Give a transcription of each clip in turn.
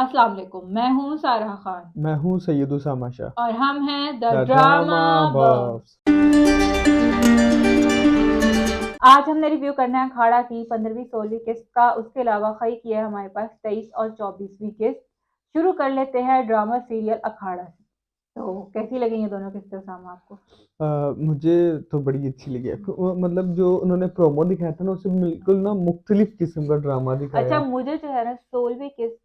अस्सलाम वालेकुम, मैं हूँ सारा खान मैं हूँ सैयद उसामा शाह। और हम हैं the the drama drama buff. Box. आज हमने रिव्यू करना है अखाड़ा की 15वीं 16वीं किस्त का। उसके अलावा खई की है हमारे पास 23 और 24वीं किस्त। शुरू कर लेते हैं ड्रामा सीरियल अखाड़ा से। तो कैसी लगी ये दोनों किस्तें उसामा आपको? मुझे तो बड़ी अच्छी लगी है। मतलब जो उन्होंने प्रोमो दिखाया था ना, उससे बिल्कुल ना मुख्तलिफ किस्म का ड्रामा अच्छा, दिखाया। मुझे जो है ना 16वीं किस्त,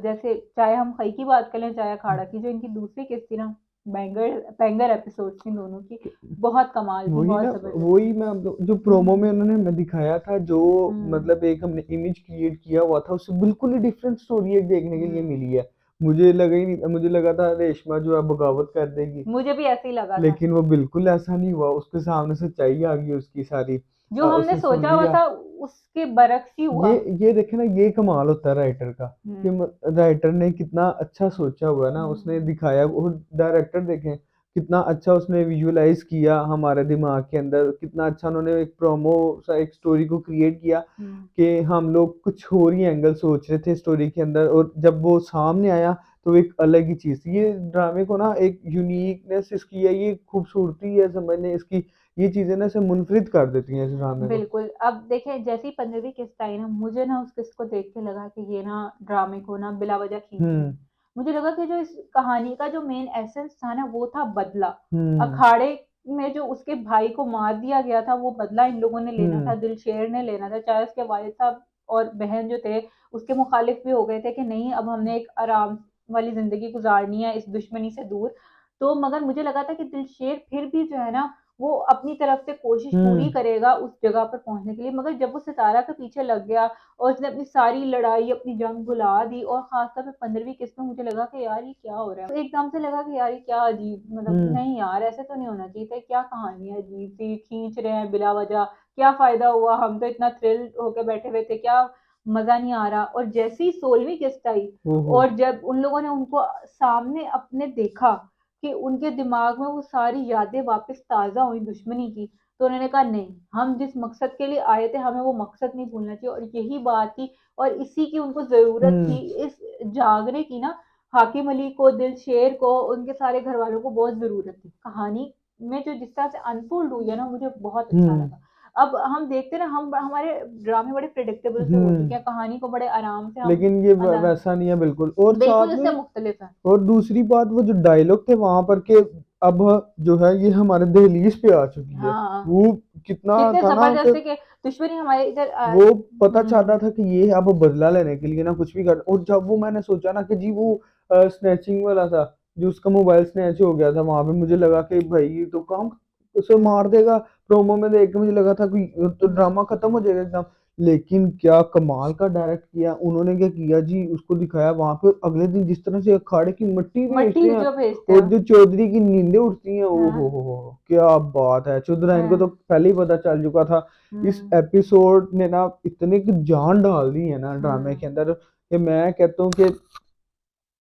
जैसे चाहे हम खई की बात कर लें चाहे अखाड़ा की, जो इनकी दूसरी किस्त थी ना, बैंगर बैंगर एपिसोड थी दोनों की। बहुत कमाल थी, वही ना, बहुत जबरदस्त वही थी। मैं मतलब जो प्रोमो हम्म। में उन्होंने हमें दिखाया था, जो हम्म। मतलब एक हमने इमेज क्रिएट किया हुआ था, उससे बिल्कुल ही डिफरेंट स्टोरी एक देखने के लिए हम्म। मिली है। मुझे लगा ही नहीं, मुझे लगा था रेशमा जो है बगावत कर देगी, मुझे भी ऐसे ही लगा था। लेकिन वो बिल्कुल ऐसा नहीं हुआ। उसके सामने सच्चाई आ गई उसकी सारी। जो हमने उसने सुन सोचा हुआ लिया। था उसके बरक्स ही हुआ। ये देखे ना, ये कमाल होता है राइटर का कि हम्म। राइटर ने कितना अच्छा सोचा हुआ है ना, उसने हम्म। दिखाया। और डायरेक्टर देखें कितना अच्छा उसने विजुअलाइज किया हमारे दिमाग के अंदर, कितना अच्छा उन्होंने एक प्रोमो सा एक स्टोरी को क्रिएट किया हम्म। कि हम लोग कुछ और ही एंगल सोच रहे थे स्टोरी के अंदर, और जब वो सामने आया तो एक अलग ही चीज थी। ये ड्रामे को ना एक यूनिकनेस इसकी है, ये खूबसूरती है समझने इसकी। ये चीजें ना इसे मुनफरिद कर देती हैं इस ड्रामे को। बिल्कुल। अब देखें, जैसी 15वीं किस्त आई ना, मुझे ना उस किस्त को देख के लगा कि ये ना ड्रामे को ना बिला वजह खींच रहे हम्म। हैं। मुझे लगा कि जो इस कहानी का जो मेन एसेंस था ना, वो था बदला। हम्म। अखाड़े में जो उसके भाई को मार दिया गया था, वो बदला इन लोगों ने लेना था, हम्म। दिलशेर ने लेना था। चाहे उसके वालिद साहब और बहन जो थे उसके मुखालिफ भी हो गए थे कि नहीं, अब हमने एक आराम वाली जिंदगी गुजारनी है इस दुश्मनी से दूर। तो मगर मुझे लगा था कि दिलशेर फिर भी जो है ना, वो अपनी तरफ से कोशिश पूरी हम्म। करेगा उस जगह पर पहुंचने के लिए। मगर जब वो सितारा के पीछे लग गया और उसने अपनी सारी लड़ाई अपनी जंग भुला दी, और खासतौर पे 15वीं किस्त में मुझे लगा कि यार ये क्या हो रहा है। तो एकदम से लगा कि यार ये क्या अजीब, मतलब हम्म। नहीं यार, ऐसे तो नहीं होना चाहिए था। क्या कहानी है अजीब सी, खींच रहे हैं बिला वजह। क्या फायदा हुआ, हम तो इतना थ्रिल होके बैठे हुए थे, क्या मजा नहीं आ रहा। और जैसे ही 16वीं किस्त आई ओहो। और जब उन लोगों ने उनको सामने अपने देखा कि उनके दिमाग में वो सारी यादें वापस ताज़ा हुई दुश्मनी की, तो उन्होंने कहा नहीं, हम जिस मकसद के लिए आए थे हमें वो मकसद नहीं भूलना चाहिए। और यही बात थी, और इसी की उनको ज़रूरत थी, हम्म। इस जागने की ना। हाकिम अली को, दिलशेर को, उनके सारे घर वालों को बहुत ज़रूरत थी। कहानी में जो जिस तरह से अनफोल्ड हुई है ना, मुझे बहुत अच्छा हम्म। लगा। अब हम देखते ना, हम हमारे ड्रामे बड़े प्रिडिक्टेबल से हो चुके हम्म। हैं, कहानी को बड़े आराम से हम लेकिन ये अदा, वैसा नहीं है बिल्कुल। और बिल्कुल साथ इससे में, मुख्तलिफ है। और दूसरी बात, वो जो डायलॉग थे वहां पर के, अब जो है ये हमारे दहलीज पे आ चुकी है। हाँ, वो कितना कितने था ना कि जबरदस्त है कि दुश्मनी हमारे इधर वो पता चल रहा था कि ये अब बदला लेने के लिए ना कुछ भी कर। और जब वो मैंने सोचा ना कि जी वो स्नैचिंग वाला था, जो उसका मोबाइल स्नैच हो गया था, वहां पे मुझे लगा कि भाई ये तो काम उसे मार देगा। प्रोमो में देख के मुझे लगा था कि ये तो ड्रामा खत्म हो जाएगा एकदम। लेकिन क्या कमाल का डायरेक्ट किया उन्होंने, क्या किया जी, उसको दिखाया वहां पे अगले दिन जिस तरह से अखाड़े की मिट्टी भेजते मट्टी हैं, जो भेजते और हैं। जो चौधरी की नींदें उठती हैं। ओ हाँ। हो, क्या बात है। चौधराइन को तो हाँ। पहले ही पता चल चुका था। इस हम्म। एपिसोड ने ना इतने की जान डाल दी है ना ड्रामे हम्म। के अंदर, कि मैं कहता हूँ कि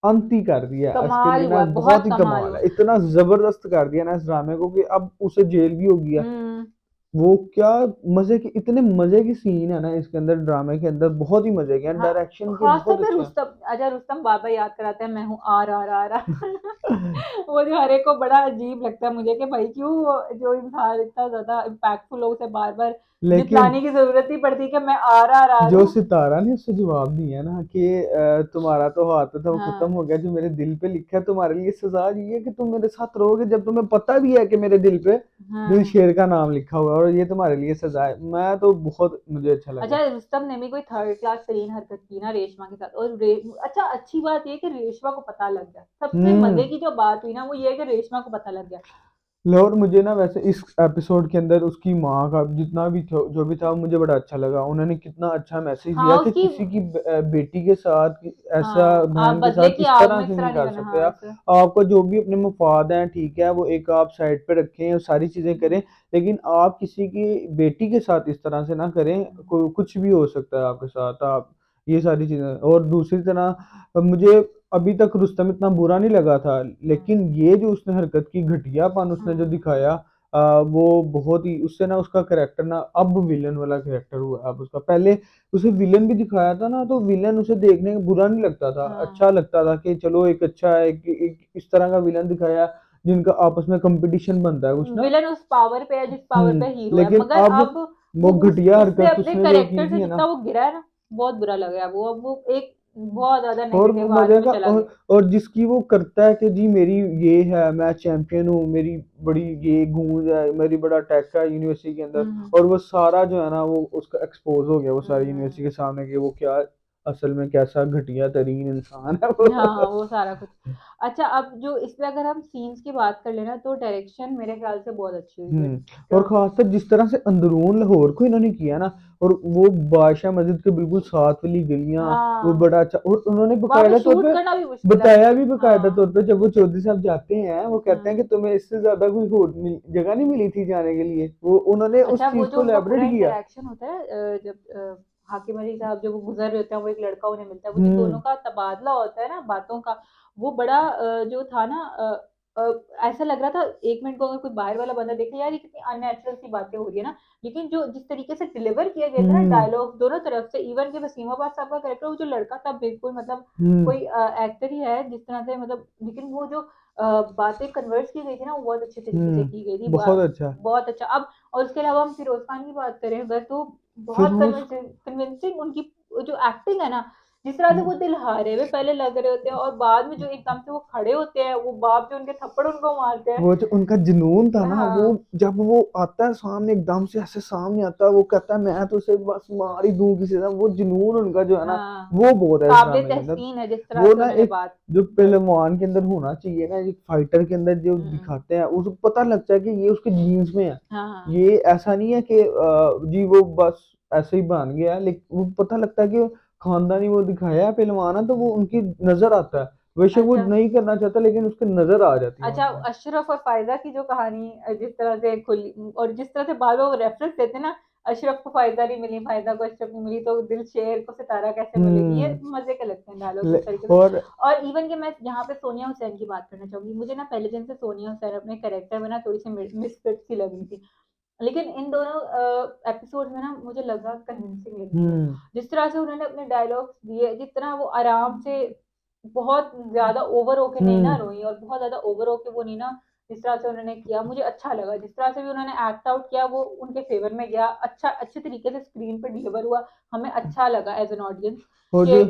अंत ही कर दिया है इसके कमाल लिए हुआ ना। है, बहुत बहुत ही कमाल कमाल हुआ। है, इतना जबरदस्त कर दिया ना इस ड्रामे को कि अब उसे जेल भी हो गया। हम्म। वो क्या मजे की, इतने मजे की सीन है ना इसके अंदर, ड्रामे के अंदर बहुत ही मजे के हैं। हाँ, डायरेक्शन के खासतौर बहुत पे अच्छे हैं। रुस्तम, अच्छा रुस्तम बार बार याद कराते हैं मैं हूँ आ रहा वो जो हर एक को बड़ा अजीब लगता है मुझे कि भाई क्यों जो इंसान इतना ज्यादा इम्पैक्टफुल हो उसे बार बार लेकिन जितलाने की जरूरत नहीं पड़ती कि मैं आ रहा जो हूँ। सितारा ने उससे जवाब दिया ना कि तुम्हारा तो हाथ था वो खत्म हाँ। हो गया, जो मेरे दिल पे लिखा है तुम्हारे लिए सजा ये है कि तुम मेरे साथ रहोगे, जब तुम्हें पता भी है कि मेरे दिल पे दिल हाँ। शेर का नाम लिखा हुआ है और ये तुम्हारे लिए सजा है। मैं तो बहुत, मुझे अच्छा अच्छा, लगा। रुस्तम ने भी कोई थर्ड क्लास तरीन हरकत की ना रेशमा के साथ। और अच्छा, अच्छी बात ये कि रेशमा को पता लग गया। सबसे हम्म। मजे की जो बात हुई ना, वो ये है कि रेशमा को पता लग गया। और मुझे ना वैसे इस एपिसोड के अंदर उसकी माँ का जितना भी जो भी था, मुझे बड़ा अच्छा लगा। उन्होंने कितना अच्छा मैसेज दिया हाँ कि उसकी। किसी की बेटी के साथ ऐसा, हाँ, आप बहन के बदले साथ की इस आग तरह में इस से तरह नहीं नहीं कर करना, सकते हाँ आप। ऐसे। आपको जो भी अपने मफाद हैं, ठीक है, वो एक आप साइड पे रखें और सारी चीजें करें, लेकिन आप किसी की बेटी के साथ इस तरह से ना करें। कुछ भी हो सकता है आपके साथ। आप ये सारी चीजें। और दूसरी तरह मुझे अभी तक रुस्तम इतना बुरा नहीं लगा था, लेकिन ये जो उसने हरकत की, घटियापन उसने जो हम्म। दिखाया, वो बहुत ही उससे ना उसका करेक्टर ना अब विलन वाला करेक्टर हुआ अब उसका। पहले उसे विलन भी दिखाया था ना तो विलन उसे देखने में बुरा नहीं लगता था, अच्छा हाँ, लगता था कि चलो एक अच्छा है, एक इस तरह का विलन दिखाया जिनका आपस में कंपटीशन बनता है कुछ ना। विलन उस पावर पे है जिस पावर पे हीरो है, लेकिन मगर अब अब वो वो उस घटिया उससे हरकत अपने उसने जो की करेक्टर से थी है ना, जितना वो गिरा है ना, बहुत बुरा लग रहा है वो। अब वो एक बहुत ज्यादा और वो नेगेटिव हाल मजा में का चला गया। और जिसकी वो करता है कि जी मेरी ये है, मैं चैंपियन हूँ, मेरी बड़ी ये गूंज है, मेरी बड़ा अटैक है यूनिवर्सिटी के अंदर, हम्म, और वो सारा जो है ना वो उसका एक्सपोज हो गया वो सारी यूनिवर्सिटी हम्म। के सामने कि वो क्या असल में कैसा घटिया तरीन इंसान है हाँ, हाँ, वो। वो सारा कुछ। अच्छा, अब जो इसमें अगर हम सीन्स की बात कर लेना, तो डायरेक्शन मेरे ख्याल से बहुत अच्छी हुई है। और खासकर जिस तरह से अंदरून लाहौर को इन्होंने किया ना, और वो बादशाह मस्जिद के बिल्कुल साथ वाली गलियां, वो हाँ, बड़ा अच्छा, और उन्होंने वहां पे बकायदा तौर शूट पे करना भी मुश्किल है। बताया भी बकायदा हाँ, तौर पे, जब वो चौधरी साहब जाते हैं वो कहते हैं कि हाँ। तुम्हें इससे ज्यादा कोई जगह नहीं मिली थी जाने के लिए, वो उन्होंने अच्छा, उस वो चीज जो को उनका पूरा एलेबरेट किया। इंटरेक्शन होता है, जब हाकिम अली साहब जब वो गुजर रहे होते हैं, वो एक लड़का उन्हें मिलता है, वो जो हम्म दोनों का तबादला होता है ना बातों का, वो बड़ा जो था ना, ऐसा लग रहा था एक मिनट को अगर कोई बाहर वाला बंदा देखे, यार ये कितनी अननेचुरल सी बातें हो रही है ना। लेकिन जो जिस तरीके से डिलीवर किया गया था ना हम्म डायलॉग दोनों तरफ से, इवन के वसीमाबाद साहब का कैरेक्टर, वो जो लड़का था बिल्कुल मतलब हम्म कोई एक्टर ही है जिस तरह से, मतलब लेकिन वो जो बातें कन्वर्ट की गई थी ना, वो बहुत अच्छे तरीके से की गई थी। बहुत अच्छा। बहुत अच्छा। अब और उसके अलावा हम फिरोज खान की बात करें अगर, तो बहुत फिरोज कन्विंसिंग उनकी जो एक्टिंग है ना, जिस तरह से वो दिल हारे हुए पहले लग रहे होते हैं, और बाद में जो एकदम से वो खड़े होते हैं, वो बाप जो उनके थप्पड़ उनको मारते हैं। वो जो उनका जुनून था ना, वो हाँ, जब वो आता है सामने, एकदम से ऐसे सामने आता है, वो कहता है मैं तो उसे बस मार ही दूं किसी तरह, वो जुनून उनका जो है ना, हाँ, वो बहुत है इस काबिले ड्रामे के अंदर। तहसीन है जिस तरह वो से ना उन्होंने एक बात। जो बस। पहलवान के अंदर होना चाहिए ना, एक फाइटर के अंदर जो हम्म, दिखाते हैं, उसको पता लगता है कि ये उसके जीन्स में है। हाँ, हाँ, ये ऐसा नहीं है कि जी वो बस ऐसे ही बन गया है, लेकिन वो पता लगता है कि खानदानी वो दिखाया है पहलवान है, तो वो उनकी नजर आता है, बेशक वो अच्छा, नहीं करना चाहता लेकिन उसकी नजर आ जाती है अच्छा। उनमें। अशरफ और फायदा की जो कहानी जिस तरह से खुली, और जिस तरह से बार बार वो रेफरेंस देते हैं ना, अशरफ को फायदा नहीं मिली, फायदा को अशरफ नहीं मिली, तो दिल शेर को सितारा कैसे मिलेगी, ये हम्म मजे के लगते हैं डायलॉग इस तरीके से। और और इवन कि मैं यहाँ पे सोनिया हुसैन की बात करना चाहूंगी, मुझे ना पहले दिन से सोनिया हुसैन अपने कैरेक्टर में ना थोड़ी सी मिसफिट सी लग रही थी, लेकिन इन दोनों एपिसोड में ना मुझे लगा कन्विंसिंग लगी वो। हम्म जिस तरह से उन्होंने अपने डायलॉग्स दिए, जितना वो आराम से, बहुत ज्यादा ओवर होके नहीं ना हम्म रोई, और बहुत ज्यादा ओवर होके वो नहीं ना, जिस तरह से उन्होंने किया मुझे अच्छा लगा। जिस तरह से भी उन्होंने एक्ट आउट किया वो उनके फेवर में गया, अच्छा अच्छे तरीके से स्क्रीन पर डिलीवर हुआ, हमें अच्छा लगा एज एन ऑडियंस और कि। जो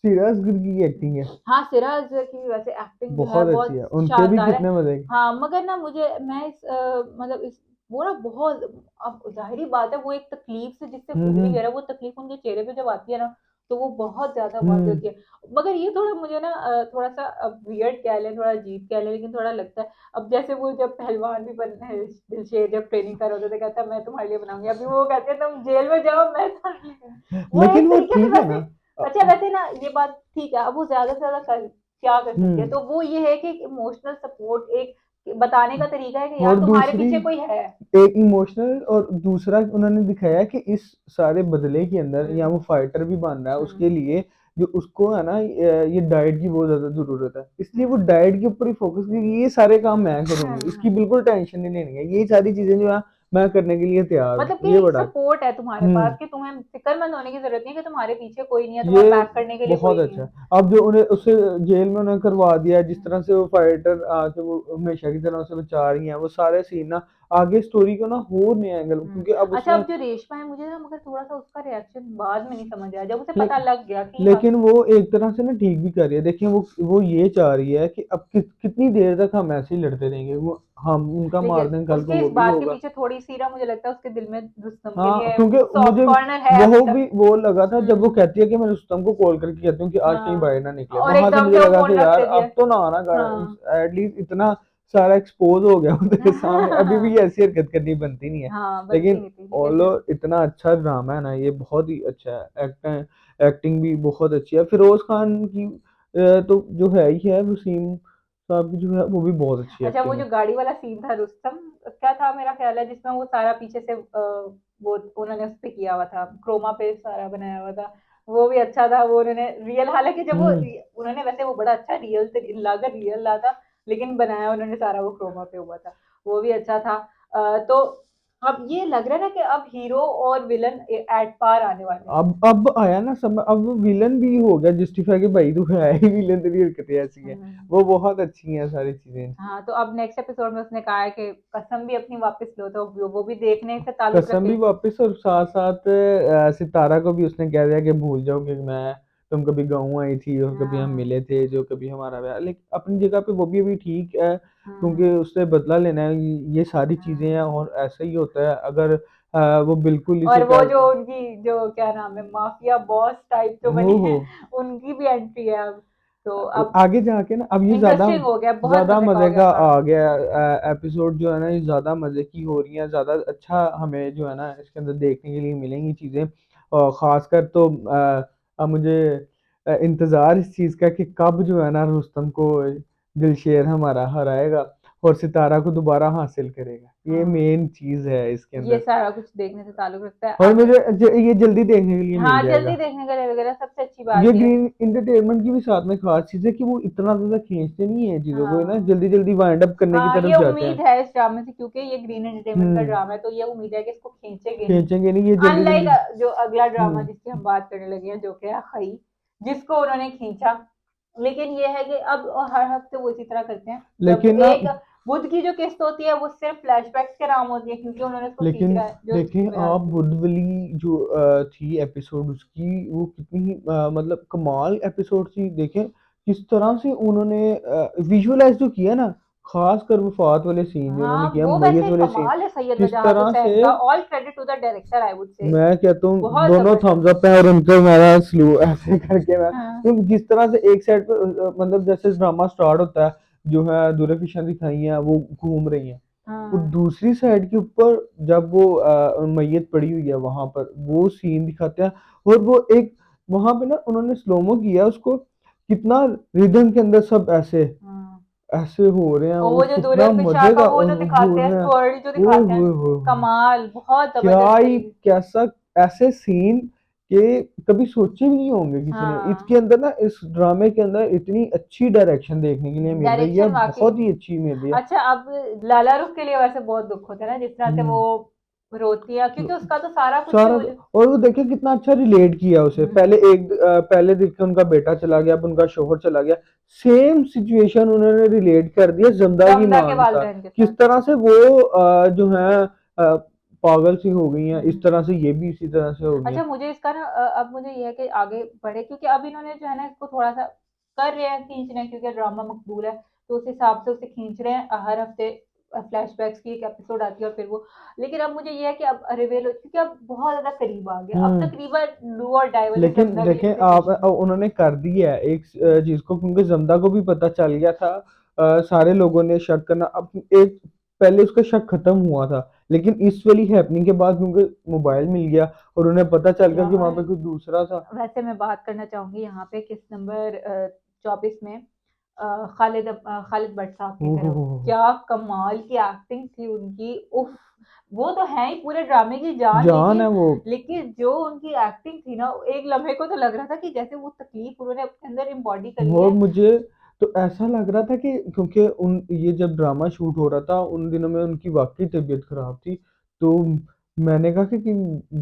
सिराज गिल की एक्टिंग है हाँ, सिराज की भी वैसे एक्टिंग जो है बहुत अच्छी बहुत है, उनके भी शानदार है। कितने मजे। हाँ, मगर ना मुझे मैं इस मतलब इस वो ना बहुत, अब जाहिर बात है वो एक तकलीफ से जिससे गुजरी हम्म है ना, वो तकलीफ उनके चेहरे पे जब आती है ना, तो वो बहुत ज्यादा वादी हम्म होती है। मगर ये थोड़ा मुझे ना थोड़ा सा वियर्ड कह लें, थोड़ा अजीब कह लें, लेकिन थोड़ा लगता है। अब जैसे वो जब पहलवान भी बनते हैं, दिलशेर जब ट्रेनिंग कर रहे होते थे, कहता है मैं तुम्हारे लिए बनाऊंगी, अभी वो कहते हैं तुम जेल में जाओ मैं तुम्हारे लिए वो लेकिन एक वो तरीके से ठीक है ना। वैसे। अच्छा, वैसे ना ये बात ठीक है, अब वो ज्यादा से ज्यादा क्या कर सकती है, हम्म तो वो ये है कि इमोशनल सपोर्ट एक बताने का तरीका है कि यार और तुम्हारे दूसरी पीछे कोई है। एक इमोशनल, और दूसरा उन्होंने दिखाया कि इस सारे बदले के अंदर या हम्म, वो फाइटर भी बन रहा है, हम्म, उसके लिए जो उसको है ना ये डाइट की बहुत ज्यादा जरूरत है, इसलिए वो हम्म, डाइट के ऊपर ही फोकस की, ये सारे काम मैं करूंगी, इसकी हम्म। बिल्कुल टेंशन नहीं लेनी है, ये सारी चीजें जो है मैं करने के लिए तैयार हूँ, मतलब कि ये एक बड़ा। सपोर्ट है तुम्हारे हम्म पास, कि तुम्हें फिक्रमंद होने की जरूरत नहीं है कि तुम्हारे पीछे कोई नहीं है, तुम्हें ये बैक करने के लिए बहुत कोई नहीं अच्छा है। है। अब जो उन्हें उसे जेल में उन्हें करवा दिया, जिस हम्म। तरह से वो फाइटर आके वो हमेशा की तरह उसे बचा रही हैं, वो सारे सीन ना आगे स्टोरी को ना और नया एंगल, क्योंकि अब अच्छा, उसमें अब जो रेशमा है, मुझे ना मगर थोड़ा सा उसका रिएक्शन बाद में नहीं समझ आया, जब उसे ले, पता लग गया कि हाँ। लेकिन वो एक तरह से ना ठीक भी कर रही है, देखिए वो ये चाह रही है कि अब कितनी देर तक हम ऐसे ही लड़ते रहेंगे, वो हम उनका मार लेकिन देंगे, कल को उसके इस वो भी बात के होगा। पीछे थोड़ी सी ना, मुझे लगता है उसके दिल में रुस्तम के हाँ लिए क्योंकि सॉफ्ट मुझे कॉर्नर है अभी वो तक। भी वो लगा था जब वो हम्म, कहती है कि मैं रुस्तम को कॉल करके कहती हूँ कि आज कहीं हाँ, बाहर ना निकले, और वहां से एकदम मुझे से वो लगा फोन कि रख यार देती है। अब तो ना आना, हाँ। एटलीस्ट इतना सारा एक्सपोज हो गया उनके सामने, अभी भी ऐसी हरकत करनी बनती नहीं है। हाँ, बनती लेकिन नहीं थी, लेकिन ऑलो इतना अच्छा ड्रामा है ना, ये बहुत ही अच्छा है, एक्टिंग भी बहुत अच्छी है, फिरोज खान की तो जो है ही है, वसीम साहब की जो है वो भी बहुत अच्छी अच्छा, वो एक्टिंग जो है। गाड़ी वाला सीन था रुस्तम, क्या था मेरा ख्याल है, जिसमें वो सारा पीछे से वो उन्होंने उस पे किया हुआ था, क्रोमा पे सारा बनाया हुआ था, वो भी अच्छा था। वो उन्होंने रियल, हालांकि जब वो हम्म उन्होंने वैसे वो बड़ा अच्छा रियल लाकर रियल ला था, लेकिन बनाया उन्होंने सारा वो क्रोमा पे हुआ था, वो भी अच्छा था। तो अब ये लग रहा है ना कि अब हीरो और विलन एट पार आने वाले हैं। अब आया ना समय, अब विलन भी हो गया जस्टिफाई कि भाई तू है ही विलन, तेरी हरकतें ऐसी हैं। हम्म। वो बहुत अच्छी हैं सारी चीजें। हाँ, तो अब नेक्स्ट एपिसोड में उसने कहा है कि कसम भी अपनी वापस लो, तो वो भी देखने से ताल्लुक कसम भी रखेगी। वापस, और साथ साथ सितारा को भी उसने कह दिया कि भूल जाओ कि मैं, तुम कभी गाँव आई थी और कभी हम हाँ। मिले थे, जो कभी हमारा ब्याह, लेकिन अपनी जगह पे वो भी अभी ठीक है, क्योंकि हम्म। उससे बदला लेना है, ये सारी चीजें हैं, हम्म। और ऐसा ही होता है अगर वो बिल्कुल इसे और वो कर। जो उनकी जो क्या नाम है, माफिया बॉस टाइप जो बनी हो है, उनकी भी एंट्री है अब। तो अब आगे जाके ना, अब ये ज्यादा इंटरेस्टिंग हो गया, बहुत ज्यादा मजे का हो मजे गया का था। आ गया एपिसोड जो है ना, ये ज्यादा मजे की हो रही है, ज्यादा अच्छा हमें जो है ना इसके अंदर देखने के लिए मिलेंगी चीजें। और खासकर तो अब मुझे इंतजार इस चीज का कि कब जो है ना रुस्तम को दिलशेर हमारा हराएगा और सितारा को दोबारा हासिल करेगा, ये हाँ, मेन चीज है इसके ये अंदर। सारा कुछ देखने से ताल्लुक रखता है और आगे। मुझे ये जल्दी देखने के लिए मिल हाँ, जल्दी जाएगा। देखने का लगेगा, सबसे अच्छी ये बात ये है। ग्रीन इंटरटेनमेंट की भी साथ में खास चीज है कि वो इतना ज्यादा खींचते नहीं है चीजों को, ना हाँ। जल्दी जल्दी वाइंड अप करने की हाँ, तरफ ये जाते उम्मीद हैं। है इस ड्रामे से, क्योंकि ये ग्रीन एंटरटेनमेंट का हम्म। ड्रामा है, तो ये उम्मीद है कि इसको खींचेंगे नहीं। खींचेंगे नहीं ये जल्दी अनलाइक जल्दी। जो अगला ड्रामा हम्म। जिसकी हम बात करने लगे हैं, जो कि है खई, जिसको उन्होंने खींचा। लेकिन ये है कि अब हर हफ्ते वो इसी तरह करते हैं। जब लेकिन ना, एक बुध की जो किस्त होती है वो सिर्फ फ्लैशबैक्स के नाम होती है, क्योंकि उन्होंने उसको खींच लेकिन रहा है जो देखें बयान आप, की। बुद्धवली जो थी एपिसोड उसकी, वो कितनी मतलब कमाल एपिसोड थी। देखें किस तरह से उन्होंने विजुअलाइज जो किया ना, खासकर वफात वाले सीन जो उन्होंने हाँ, किया, वो मैयत वैसे वाले सीन, कमाल है सैयद किस वजाहत तरह हुसैन से, का, all credit to the director I would say. मैं कहता हूँ बहुत दोनों थम्स जबरदस्त। अप है, और उनको मेरा स्लू ऐसे करके मैं, हाँ। तो जिस तरह से एक साइड पे मतलब जैसे ड्रामा स्टार्ट होता है, जो है दूल्हे फिशा दिखाई हैं वो घूम रही हैं, और हाँ। दूसरी साइड के ऊपर जब वो मैयत पड़ी हुई है वहां पर वो सीन दिखाते हैं, और वो एक वहां पे ना उन्होंने स्लोमो किया उसको, कितना रिदम के अंदर सब ऐसे हाँ, ऐसे हो रहे हैं, और वो वो जो दूल्हे कितना पिशाह मजे का का वो जो हो दिखाते हैं, रहे हैं। twirl जो ओए दिखाते हैं, होए होए होए। कमाल, बहुत क्या जबरदस्त ही तरीके। कैसा, ऐसे सीन के कभी सोचे भी नहीं होंगे किसी ने। इसके हाँ, अंदर ना, इस ड्रामे के अंदर इतनी अच्छी डायरेक्शन देखने के लिए मिल रही है, डायरेक्शन वाकई बहुत में। ही अच्छी मिल रही है। अच्छा, अब लाला रुख के लिए वैसे बहुत दुख होता है ना, जिस तरह से वो हम्म। रोती है, क्योंकि उसका तो सारा कुछ सारा, और वो देखिए कितना अच्छा रिलेट किया उसे, पहले हम्म, पहले देख के उनका बेटा चला गया, अब उनका शोहर चला गया, सेम सिचुएशन उन्होंने रिलेट कर दिया जमदा की जमदा माँ के के साथ, वालिदैन के साथ। किस तरह से वो जो है पागल सी हो गई हैं, इस हम्म। तरह से ये भी इसी तरह से हो गई अच्छा, हैं। मुझे इसका ना अब मुझे ये है कि आगे बढ़े, क्योंकि अब इन्होंने जो है ना इसको थोड़ा सा कर रहे हैं, खींच रहे हैं, क्योंकि ड्रामा मकबूल है, तो उस हिसाब से उसे खींच रहे हैं। हर हफ्ते फ्लैशबैक्स की एक एपिसोड आती है और फिर वो, लेकिन अब मुझे ये है कि अब रिवेल हो, क्योंकि अब बहुत ज्यादा करीब आ गया, अब हम्म। तकरीबन डू और डाई वाली लेकिन जमना की देखें आप, सिचुएशन है। उन्होंने कर दिया है एक चीज को, क्योंकि जमदा को भी पता चल गया था, सारे लोगों ने शक करना, अब एक पहले उसका शक खत्म हुआ था, लेकिन इस वाली हैपनिंग के बाद क्योंकि मोबाइल मिल गया और उन्हें पता चल गया कि वहां यार, पे कोई दूसरा था। वैसे मैं बात करना चाहूंगी यहाँ पे किस नंबर 24 में, खालिद भट्ट साहब की ओहो तरफ, क्या कमाल की एक्टिंग थी उनकी, उफ। वो तो है ही पूरे ड्रामे की जान, जान है लेकिन वो। लेकिन जो उनकी एक्टिंग थी ना, एक लम्हे को तो लग रहा था कि जैसे वो तकलीफ उन्होंने अपने अंदर इम्बॉडी कर ली वो है। मुझे तो ऐसा लग रहा था कि क्योंकि उन ये जब ड्रामा शूट हो रहा था उन दिनों में उनकी वाकई तबीयत खराब थी, तो मैंने कहा कि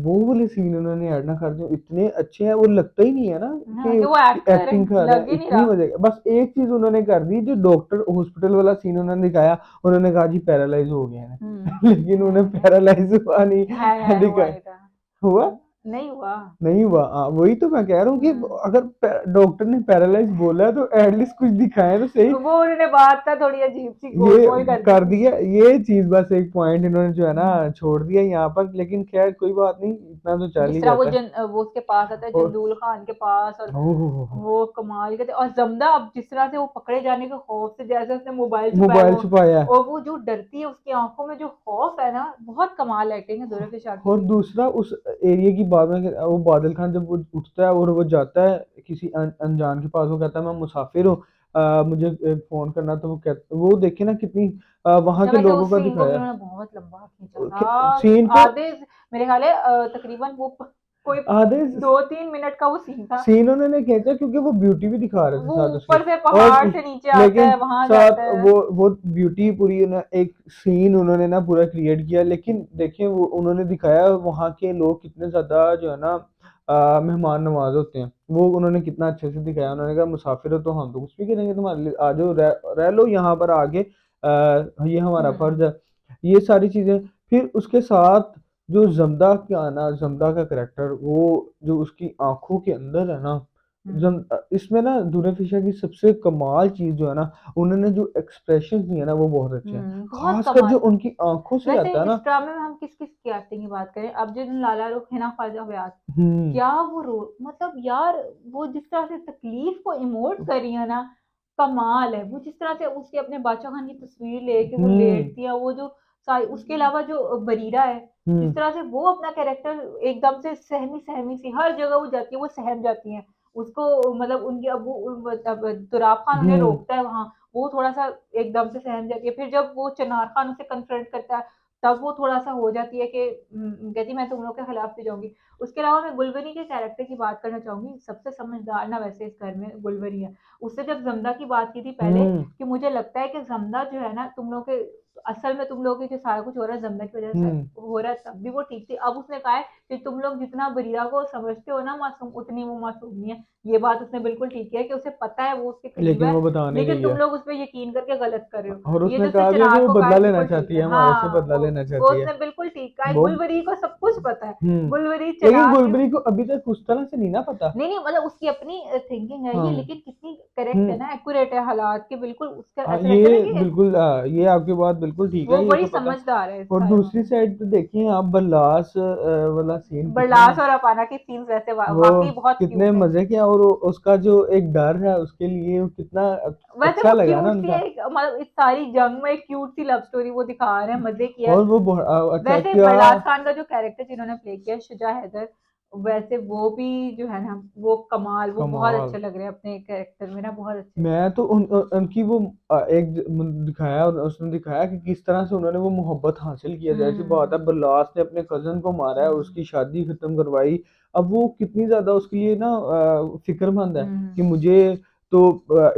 वो वाले सीन उन्होंने ऐड ना कर दिए, इतने अच्छे हैं, वो लगता ही नहीं है ना हाँ, कि वो कि एक्ट कर रहे एक्टिंग हैं, कर रहे हैं, लग ही नहीं इतनी रहा। मजे बस एक चीज उन्होंने कर दी, जो डॉक्टर हॉस्पिटल वाला सीन उन्होंने दिखाया, उन्होंने कहा जी पैरालाइज हो गए हैं लेकिन उन्हें नहीं, पैरालाइज हुआ नहीं है हुआ दिखाया। नहीं था। हुआ नहीं हुआ। नहीं हुआ, वही तो मैं कह रहा हूँ कि हम्म। अगर डॉक्टर ने पैरालाइज बोला है तो एटलीस्ट कुछ दिखाएं तो सही। वो उन्होंने बात था थोड़ी अजीब सी ये गोलमोल कर दी कर थी। दिया, ये चीज बस एक पॉइंट इन्होंने जो है ना छोड़ दिया यहाँ पर, लेकिन खैर कोई बात नहीं, इतना तो चल जिस ही तरह जाता है। वो उसके पास आता है, और जंदूल खान के पास, और ओह, वो कमाल के थे। और जमदा, अब जिस तरह से वो पकड़े जाने के खौफ से, जैसे उसने मोबाइल छुपाया मोबाइल वो, छुपाया है। और वो जो डरती है, उसकी आंखों में जो खौफ है ना, बहुत कमाल एक्टिंग है दुर्गा शाकी और की। दूसरा उस एरिया की बात में, वो बादल खान जब वो उठता है और वो जाता है किसी अनजान के पास, वो कहता है मैं मुसाफिर हूँ, मुझे एक फोन करना, तो वो कहता, वो देखे ना कितनी वहां अच्छा, के वैसे लोगों उस का सीन को भी दिखाया उन्होंने बहुत लंबा खींचा है था, सीन को। आधे, मेरे ख्याल है तकरीबन वो कोई आधे 2-3 मिनट का वो सीन था। सीन उन्होंने खींचा क्योंकि वो ब्यूटी भी दिखा रहे थे वो साथ उसके। ऊपर से और पहाड़ से नीचे आता लेकिन है, वहां साथ जाता है। वो ब्यूटी पूरी ना एक सीन उन्होंने ना पूरा क्रिएट किया, लेकिन देखिए वो उन्होंने दिखाया वहाँ के लोग कितने ज्यादा जो है ना मेहमान नवाज होते हैं, वो उन्होंने कितना अच्छे से दिखाया। उन्होंने कहा मुसाफिर हो तो हम तो कुछ भी करेंगे तुम्हारे लिए, आ जाओ रह लो यहाँ पर आगे, ये हमारा फर्ज हम्म। है। ये सारी चीजें। फिर उसके साथ जो जमदा का आना, जमदा का करेक्टर, वो जो उसकी आंखों के अंदर है ना, हम्म। इसमें ना दूल्हे फिशा की सबसे कमाल चीज जो है ना, उन्होंने जो एक्सप्रेशन दिए ना वो बहुत अच्छे हैं। बहुत खासकर जो कमाल था। उनकी आंखों से वैसे आता है इस ना। ड्रामे में हम किस किस की एक्टिंग की बात करें, अब जो लाला रुख है ना, ख्वाजा फयाज, हम्म। क्या वो रो, मतलब यार, वो जिस तरह से तकलीफ को इमोट कर रही है ना, कमाल है। वो जिस तरह से उसके अपने बादशाह खान की तस्वीर लेके वो हम्म। लेटती है, वो जो सारी, उसके अलावा जो बरीरा है, जिस हम्म। तरह से वो अपना कैरेक्टर एकदम से सहमी सहमी सी, हर जगह वो जाती है वो सहम जाती है। उसको मतलब उनके अब तुराब खान उन्हें हम्म। रोकता है वहां, वो थोड़ा सा एकदम से सहम जाती है। फिर जब वो चनार खान उसे कन्फ्रंट करता है, तब वो थोड़ा सा हो जाती है कि कहती मैं तुम लोग के खिलाफ भी जाऊंगी। उसके अलावा मैं गुलवरी के कैरेक्टर की बात करना चाहूंगी। सबसे समझदार ना वैसे इस घर में गुलवरी है। उससे जब जमदा की बात की थी पहले, हम्म। कि मुझे लगता है कि जमदा जो है ना, तुम लोग के असल में तुम लोग के जो सारा कुछ हो रहा है जमदा की वजह से हम्म। हो रहा है, तब भी वो ठीक थी। अब उसने कहा है कि तुम लोग जितना बरीरा को समझते हो ना मासूम, उतनी वो मासूम नहीं है। ये बात उसने बिल्कुल ठीक किया है कि उसे पता है वो उसके करीब लेकिन है, वो बताने लेकिन गई तुम है। लोग उस पर यकीन करके गलत कर रहे हो। और ये उसने जो उसने कहा भी है कि चिनार वो को कहा बदला है लेना बिल्कुल ठीक चाहती है। है, हमारे से हाँ, बदला लेना वो चाहती है। उसने बिल्कुल ठीक कहा है। वो गुलवरी को सब कुछ पता है। हम्म। गुलवरी लेकिन चिनार के, गुलबरी को अभी तक उस तरह से नहीं ना पता। नहीं नहीं, मतलब उसकी अपनी थिंकिंग है ये, हाँ। लेकिन कितनी करेक्ट है हम्म। ना, एक्यूरेट है हालात के बिल्कुल। उसका हाँ, ऐसा लगता है ये ना कि बिल्कुल ये आपकी बात बिल्कुल ठीक वो है, ये बड़ी तो पता है। समझदार है इस और सारे दूसरी मामले में। साइड पे देखिए आप, बल्लास वाला सीन कितना, बरलास और अपाना के सीन्स वैसे वो वाकई बहुत कितने क्यूट है। मजे के हैं। और उसका जो एक डर है उसके लिए, वो कितना वैसे अच्छा वो लगा ना क्यूट सी है, उनका। मतलब इस सारी जंग में एक क्यूट सी लव स्टोरी वो दिखा रहे हैं, मजे की है। और वो बहुत अच्छा वैसे क्या। बरलास खान का जो कैरेक्टर जिन्होंने प्ले किया, शुजा हैदर, वैसे वो भी जो है ना, वो कमाल, वो बहुत कमाल। अच्छे लग रहे हैं अपने कैरेक्टर में ना, बहुत अच्छे। मैं तो उनकी वो दिखाया, उसने दिखाया कि किस तरह से उन्होंने वो मोहब्बत हासिल किया। जैसी बात है, हम्म। बल्लास ने अपने कजन को मारा है, हम्म। उसकी शादी खत्म करवाई। अब वो कितनी ज्यादा उसके लिए ना फिक्रमंद है कि हम्म। मुझे तो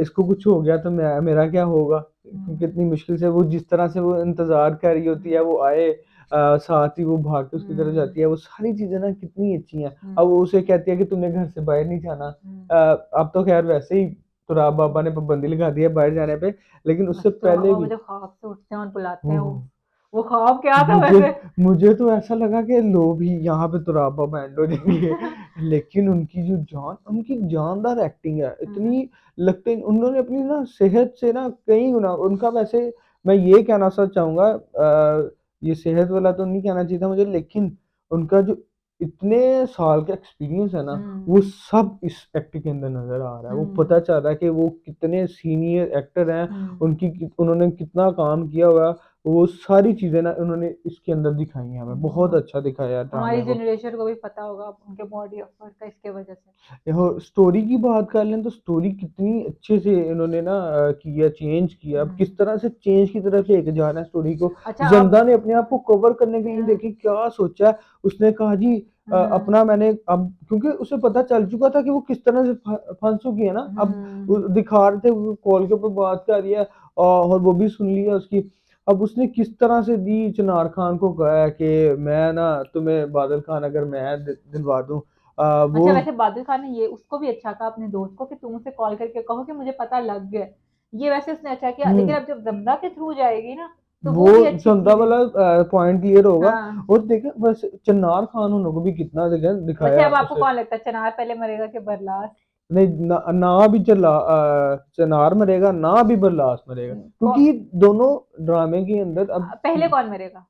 इसको कुछ हो गया तो मेरा क्या होगा। हम्म। कितनी मुश्किल से वो, जिस तरह से वो इंतजार कर रही होती है, वो आए साथ ही वो भाग के उसकी तरफ हम्म। जाती है। वो सारी चीजें ना कितनी अच्छी हैं। अब हम्म। वो उसे कहती है कि तुमने घर से बाहर नहीं जाना। हम्म। अब तो खैर वैसे ही तुराब बाबा ने पाबंदी लगा दी है बाहर जाने पे, लेकिन उससे तो पहले बाबा भी। जब ख्वाब से उठते हैं और बुलाते हैं, ओह, वो ख्वाब क्या था मुझे वैसे? मुझे तो ऐसा लगा कि लोग ही यहाँ पे तुराब बाबा एंड हो जाएंगे। लेकिन उनकी जानदार एक्टिंग है इतनी। लगते उन्होंने अपनी ना सेहत से ना कई गुना उनका, वैसे मैं ये कहना सा चाहूंगा, ये सेहत वाला तो नहीं कहना चाहिए था मुझे, लेकिन उनका जो इतने साल का एक्सपीरियंस है ना, वो हम्म। सब इस एक्टिंग के अंदर नजर आ रहा है। वो हम्म। पता चल रहा है कि वो कितने सीनियर एक्टर हैं। हम्म। उन्होंने कितना काम किया हुआ। वो सारी चीजें ना उन्होंने इसके अंदर दिखाई हैं, हमें बहुत हम्म। अच्छा दिखाया है हमारी ड्रामे को। जनरेशन को भी पता होगा उनके बॉडी ऑफ वर्क का, इसके वजह से। देखो स्टोरी की बात कर लें तो स्टोरी कितनी अच्छे से इन्होंने ना किया, चेंज किया। अब किस हम्म। तरह से चेंज की तरफ लेके जा रहे हैं स्टोरी को। अच्छा अब, जमदा ने अपने आप को कवर करने के लिए हाँ, देखिए क्या सोचा है। उसने कहा जी हाँ, अपना मैंने अब, क्योंकि उसे पता चल चुका था कि वो किस तरह से फंस चुकी है ना। अब वो हम्म। दिखा रहे थे, वो कॉल के ऊपर बात कर रही है और वो भी सुन लिया उसकी। अब उसने किस तरह से दी चिनार खान को कहा है कि मैं ना तुम्हें बादल खान अगर मैं दिलवा दूं, वो। अच्छा, वैसे बादल खान ने ये उसको भी अच्छा कहा अपने दोस्त को कि तुम उसे कॉल करके कहो कि मुझे पता लग गया। ये वैसे उसने अच्छा किया, लेकिन हम्म। अब जब जमना के थ्रू जाएगी ना, तो वो वो भी अच्छी चंदा चीज है। वाला पॉइंट क्लियर होगा। हाँ। और देखे बस चन्नार खान उन्होंने भी कितना वैसे दिखाया अब आपको उसे। कौन लगता है, चनार पहले मरेगा कि बरलास? नहीं ना भी चनार मरेगा, ना भी बरलास मरेगा, क्योंकि कौ- ये दोनों ड्रामे के अंदर अब। पहले कौन मरेगा?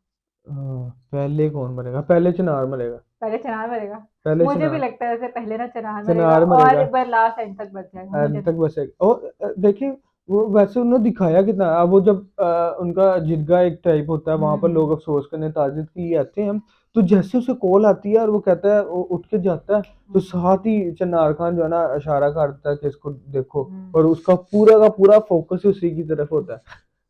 पहले कौन मरेगा? पहले चनार मरेगा। पहले चनार मरेगा। पहले मुझे भी चनार। लगता है वैसे पहले ना चनार मरेगा, चनार मरेगा। और बरलास एंड तक बच जाएगा, मुझे एंड तक नहीं। बचेगा। और देखिए वो वैसे उन्होंने दिखाया कितना। अब वो जब उनका जिरगा एक टाइप होता है, वहां पर लोग हम्म। अफसोस करने ताजियत के लिए आते हैं। तो जैसे उसे कॉल आती है और वो कहता है, वो उठ के जाता है, तो हम्म। साथ ही चन्नार खान जो है ना इशारा करता है कि इसको देखो। हम्म। और उसका पूरा का पूरा फोकस उसी की तरफ होता है।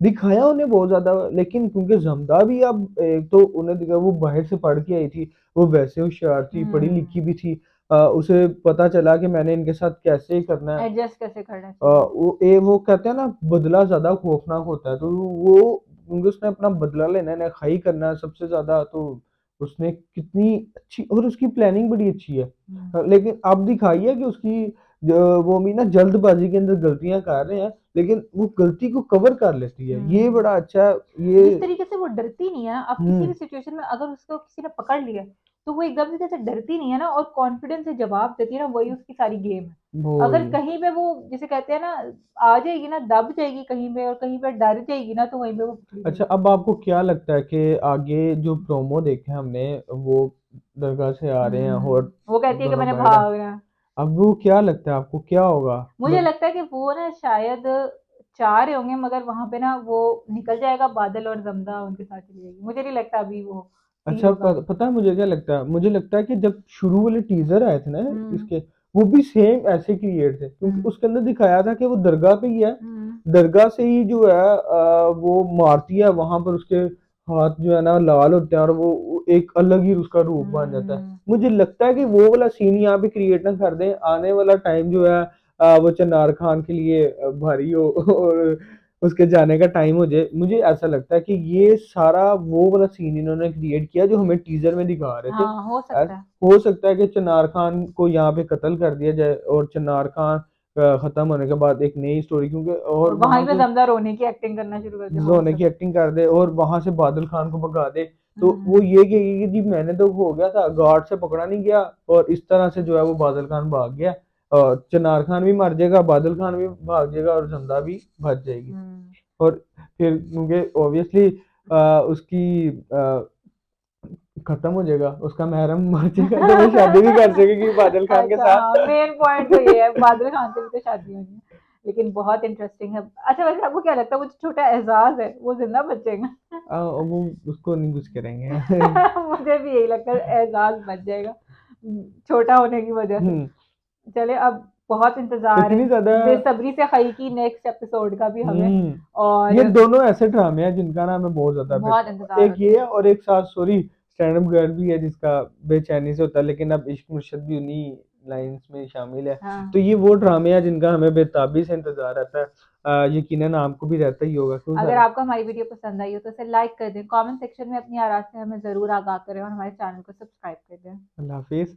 दिखाया उन्हें बहुत ज्यादा, लेकिन क्योंकि जमदा भी अब एक तो उन्हें दिखा वो बाहर से पढ़ के आई थी, वो वैसे होशियार थी, पढ़ी लिखी भी थी। उसे पता चला कि मैंने इनके साथ कैसे करना है। एडजस्ट कैसे करना चाहिए। वो कहते हैं ना बदला ज्यादा खौफनाक होता है, तो वो क्योंकि उसने अपना बदला लेना है, खाई करना है सबसे ज्यादा, तो उसने कितनी अच्छी, और उसकी प्लानिंग बड़ी अच्छी है। लेकिन अब दिखाई है कि उसकी वो भी ना जल्दबाजी के अंदर गलतियां कर रहे हैं, लेकिन वो गलती को कवर कर लेती है, ये हम्म बड़ा अच्छा है। ये जिस तरीके से वो डरती नहीं है ना, अब किसी हम्म भी सिचुएशन में अगर उसको किसी ने पकड़ लिया तो वो एकदम से जैसे डरती नहीं है ना, और कॉन्फिडेंस से जवाब देती है ना, वही उसकी सारी गेम है। वो अगर कहीं पे वो, जिसे कहते हैं ना, आ जाएगी ना, दब जाएगी कहीं पे और कहीं पे डर जाएगी ना, तो वहीं पे वो पिछड़ी अच्छा, जाएगी। अब आपको क्या लगता है कि आगे जो प्रोमो देखे हमने, वो दरगाह से आ रहे हैं और वो कहती है कि दोनों मैंने बाहर है, भागना है। अब वो क्या लगता है आपको क्या होगा? मुझे लगता है कि वो ना शायद चाह रहे होंगे, मगर वहां पे ना वो निकल जाएगा बादल और जमदा उनके साथ चली जाएगी। मुझे नहीं लगता अभी वो सीन अच्छा, होगा। पता है मुझे क्या लगता है? मुझे लगता है कि जब शुरू वाले टीजर आए थे ना हम्म इसके, वो भी सेम ऐसे क्रिएट थे, क्योंकि हम्म उसके अंदर दिखाया था कि वो दरगाह पे ही है, हम्म दरगाह से ही जो है वो मारती है, वहां पर उसके हाथ जो है ना लाल होते हैं, और वो एक अलग ही उसका रूप बन जाता है। हम्म मुझे लगता है कि वो वाला सीन यहाँ पे क्रिएट ना कर दें, आने वाला टाइम जो है वो चन्नार खान के लिए भारी हो और उसके जाने का टाइम हो जाए। मुझे ऐसा लगता है कि ये सारा वो वाला सीन इन्होंने क्रिएट किया जो हमें टीजर में दिखा रहे थे। हाँ, हो सकता है। हो सकता है कि चन्नार खान को यहाँ पे कत्ल कर दिया जाए, और चन्नार खान खत्म होने के बाद एक नई स्टोरी, क्योंकि और और वहां वहां पे से जमदा रोने की एक्टिंग करना शुरू कर दे, हो जोने की सकता एक्टिंग कर दे, और वहां से बादल खान को भगा दे। है। तो वो ये कहेगी कि जी मैंने तो हो गया था, गार्ड से पकड़ा नहीं गया, और इस तरह से जो है वो बादल खान भाग गया, और चनार खान भी मर जाएगा, बादल खान भी भाग जाएगा, और जमदा भी बच जाएगी। हम्म और फिर क्योंकि ऑब्वियसली उसकी खत्म हो जाएगा, उसका महरम मर जाएगा, तो वो शादी भी कर सकेगी बादल खान के अच्छा, हाँ, साथ। मेन पॉइंट तो ये है, बादल खान से भी तो शादी होनी है। लेकिन बहुत इंटरेस्टिंग है। अच्छा, वैसे आपको क्या लगता है, वो जो छोटा एजाज है वो जिंदा बचेगा? वो उसको नहीं कुछ करेंगे। मुझे भी यही लगता है, एजाज बच जाएगा छोटा होने की वजह से। हम्म चले, अब बहुत इंतजार है इतनी ज्यादा। बेसब्री से खई की नेक्स्ट एपिसोड का भी हमें। ये और दोनों ऐसे ड्रामे हैं जिनका ना हमें बहुत ज्यादा बहुत इंतजार एक होता ये है। है, और एक साथ सॉरी स्टैंड अप गर्ल भी है जिसका बेचैनी से होता है, लेकिन अब इश्क मुर्शद भी उन्हीं लाइंस में शामिल है। तो हाँ, ये वो ड्रामे हैं जिनका हमें बेताबी से इंतजार रहता है। यकीनन आपको भी रहता ही होगा, क्यों अगर सारा। आपको हमारी वीडियो पसंद आई हो तो इसे लाइक कर दें, कमेंट सेक्शन में अपनी आराज़ से हमें ज़रूर आगाह करें और हमारे चैनल को सब्सक्राइब कर दें। अल्लाह हाफिज।